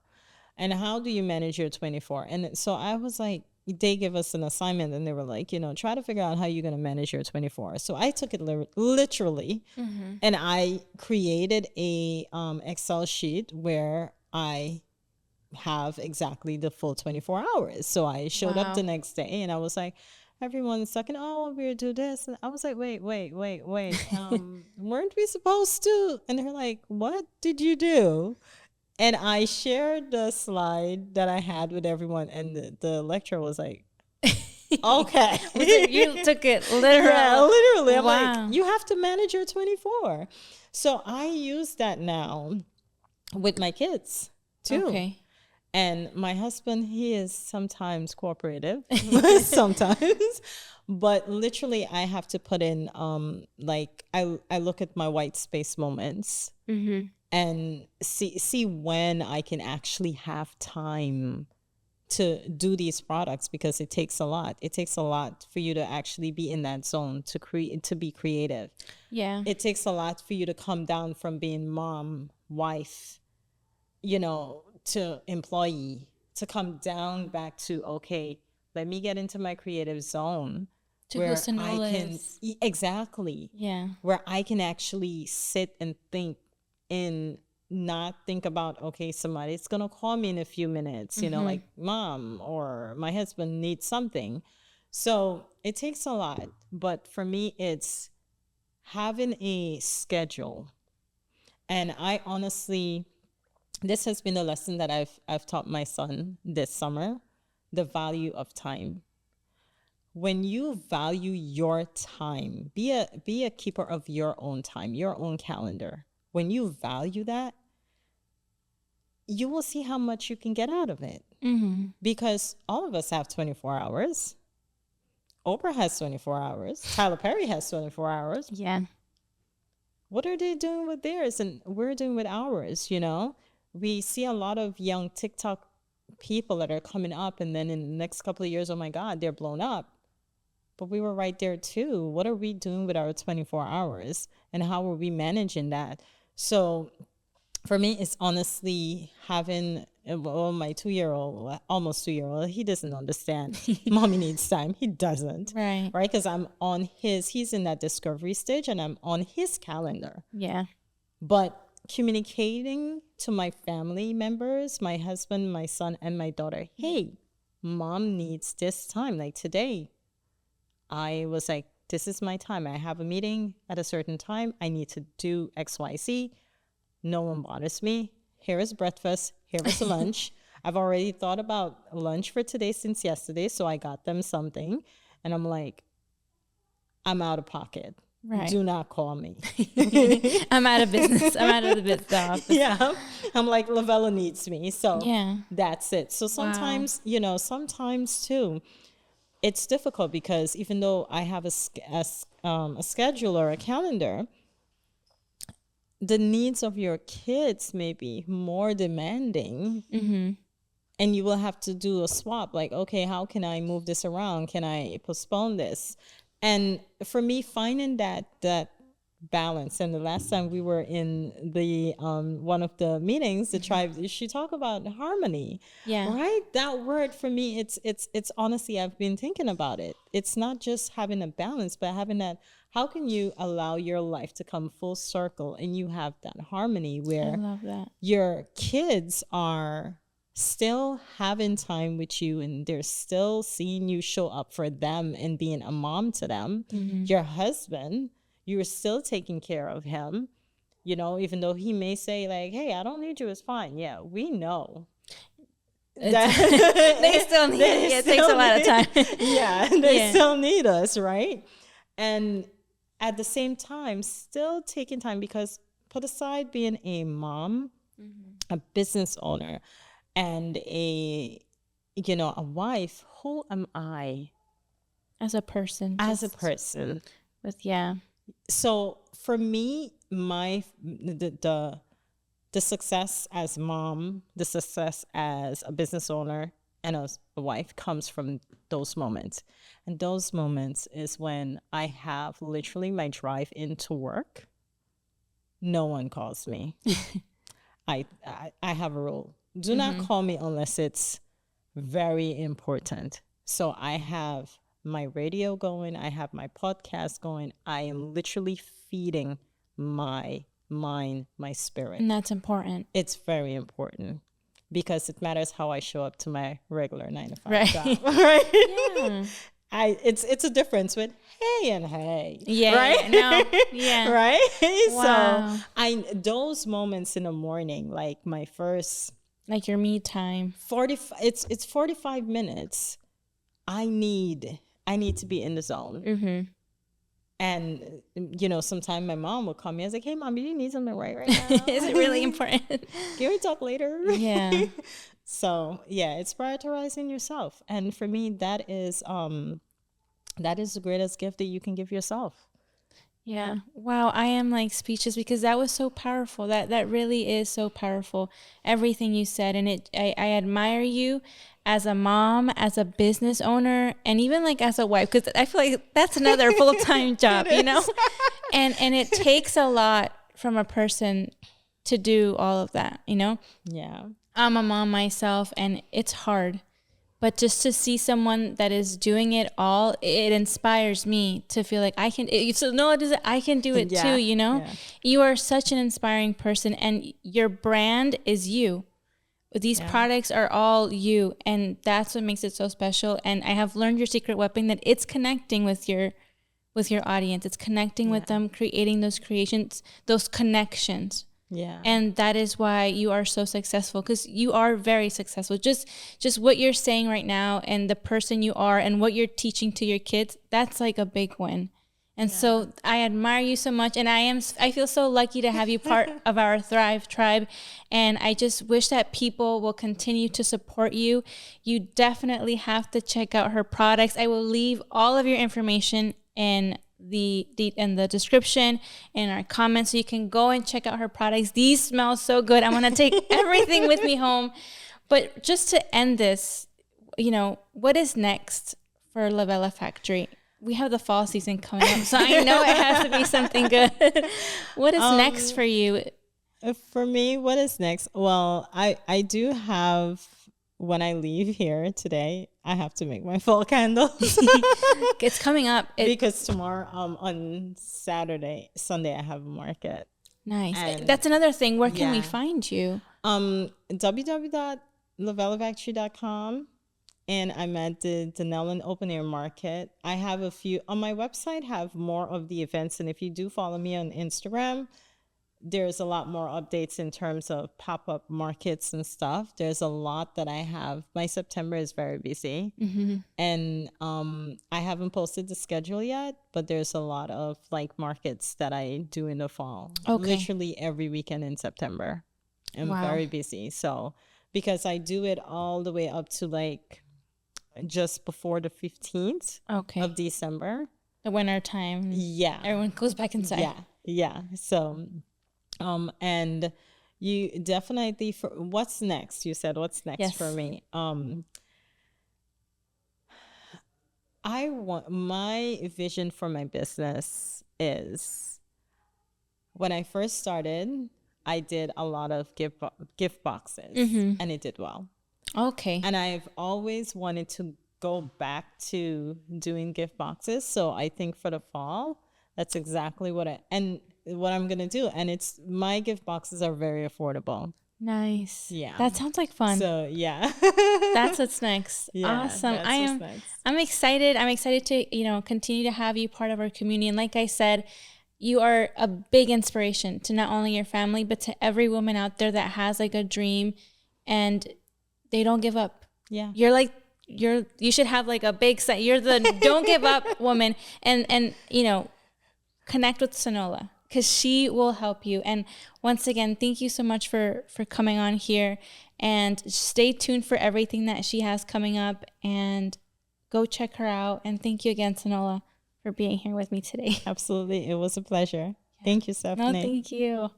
and how do you manage your 24? And so I was like, they give us an assignment and they were like, try to figure out how you're going to manage your 24. So I took it literally and I created a Excel sheet where I have exactly the full 24 hours. So I showed up the next day and I was like, everyone's talking, oh, we're do this. And I was like, wait. Weren't we supposed to? And they're like, what did you do? And I shared the slide that I had with everyone. And the lecturer was like, okay. You took it literal. Yeah, literally. I'm Wow. like, you have to manage your 24. So I use that now with my kids too. Okay. And my husband, he is sometimes cooperative, sometimes, but literally I have to put in, like I look at my white space moments and see when I can actually have time to do these products, because it takes a lot. It takes a lot for you to actually be in that zone to create, to be creative. Yeah. It takes a lot for you to come down from being mom, wife, to employee, to come down back to, okay, let me get into my creative zone To where who I Sanola can is. exactly, Yeah. where I can actually sit and think and not think about, okay, somebody's gonna call me in a few minutes, like mom or my husband needs something. So it takes a lot, but for me it's having a schedule. And I honestly, this has been a lesson that I've taught my son this summer, the value of time. When you value your time, be a keeper of your own time, your own calendar. When you value that, you will see how much you can get out of it. Because all of us have 24 hours. Oprah has 24 hours. Tyler Perry has 24 hours. Yeah. What are they doing with theirs and we're doing with ours, We see a lot of young TikTok people that are coming up, and then in the next couple of years, oh my God, they're blown up. But we were right there too. What are we doing with our 24 hours and how are we managing that? So for me, it's honestly having, well, my 2-year-old, almost 2-year-old, he doesn't understand. Mommy needs time. He doesn't. Right. Right? Because he's in that discovery stage and I'm on his calendar. Yeah. But communicating to my family members, my husband, my son, and my daughter, hey, mom needs this time. Like today, I was like, this is my time. I have a meeting at a certain time. I need to do XYZ. No one bothers me. Here is breakfast. Here is lunch. I've already thought about lunch for today since yesterday, so I got them something. And I'm like, I'm out of pocket. Right. Do not call me. I'm out of business. I'm out of the business office. Yeah. I'm like, Lavella needs me. So Yeah. that's it. So sometimes, sometimes too, it's difficult because even though I have a schedule or a calendar, the needs of your kids may be more demanding. And you will have to do a swap. Like, okay, how can I move this around? Can I postpone this? And for me, finding that balance. And the last time we were in the one of the meetings, the tribe, she talked about harmony. Yeah. Right? That word for me, it's honestly, I've been thinking about it. It's not just having a balance, but having that, how can you allow your life to come full circle and you have that harmony where I love that. your kids are still having time with you and they're still seeing you show up for them and being a mom to them. Your husband, you're still taking care of him, even though he may say like, hey, I don't need you, it's fine. Yeah, we know. They still need it. It takes a lot of time. Yeah, they still need us, right? And at the same time, still taking time, because put aside being a mom, a business owner, and a wife, who am I As a person. as a person? Yeah. So for me, the success as mom, the success as a business owner and as a wife comes from those moments. And those moments is when I have literally my drive into work no one calls me. I have a rule. Do not call me unless it's very important. So I have my radio going. I have my podcast going. I am literally feeding my mind, my spirit. And that's important. It's very important because it matters how I show up to my regular 9 to 5 Right. job. Right? Yeah. It's a difference with hey and hey. Yeah. Right? No. Yeah. Right? Wow. So those moments in the morning, like my first Like your me time. 45 minutes. I need to be in the zone. Mm-hmm. And, sometimes my mom will call me. I was like, hey, mom, you need something right now? Is it really important? Can we talk later? Yeah. So, yeah, it's prioritizing yourself. And for me, that is the greatest gift that you can give yourself. Yeah. Wow. I am like speechless because that was so powerful. That really is so powerful. Everything you said. And I admire you as a mom, as a business owner, and even like as a wife, because I feel like that's another full-time job, and it takes a lot from a person to do all of that, Yeah. I'm a mom myself and it's hard. But just to see someone that is doing it all, it inspires me to feel like I can. So Nola does it, I can do it too. Yeah. You are such an inspiring person, and your brand is you. These products are all you, and that's what makes it so special. And I have learned your secret weapon, that it's connecting with your audience. It's connecting with them, creating those creations, those connections. Yeah. And that is why you are so successful, because you are very successful. Just what you're saying right now and the person you are and what you're teaching to your kids, that's like a big win. And so I admire you so much. And I feel so lucky to have you part of our Thrive Tribe. And I just wish that people will continue to support you. You definitely have to check out her products. I will leave all of your information in the description and our comments, so you can go and check out her products. These smell so good. I'm gonna take everything with me home. But just to end this, what is next for La Vela Factory? We have the fall season coming up, so I know it has to be something good. What is next for you? For me, what is next? Well, I do have, when I leave here today, I have to make my fall candles. It's coming up. Because tomorrow, on Sunday, I have a market. Nice. And that's another thing. Where can we find you? www.lavelafactory.com. And I'm at the Denellen Open Air Market. I have a few on my website, have more of the events. And if you do follow me on Instagram, there's a lot more updates in terms of pop-up markets and stuff. There's a lot that I have. My September is very busy. Mm-hmm. And I haven't posted the schedule yet, but there's a lot of like markets that I do in the fall. Okay. Literally every weekend in September. I'm very busy. So because I do it all the way up to like just before the 15th of December. The winter time. Yeah. Everyone goes back inside. Yeah. So and you definitely, for what's next? You said what's next for me? I want, my vision for my business is, when I first started, I did a lot of gift boxes, and it did well. Okay. And I've always wanted to go back to doing gift boxes. So I think for the fall, that's exactly what I'm going to do. And my gift boxes are very affordable. Nice. Yeah. That sounds like fun. So yeah. That's what's next. Yeah, awesome. Next. I'm excited. I'm excited to, continue to have you part of our community. And like I said, you are a big inspiration to not only your family, but to every woman out there that has like a dream and they don't give up. Yeah. You should have like a big sign. You're the don't give up woman, and connect with Sanola, because she will help you. And once again, thank you so much for coming on here, and stay tuned for everything that she has coming up, and go check her out. And thank you again, Sanola, for being here with me today. Absolutely. It was a pleasure. Yeah. Thank you, Stephanie. No, thank you.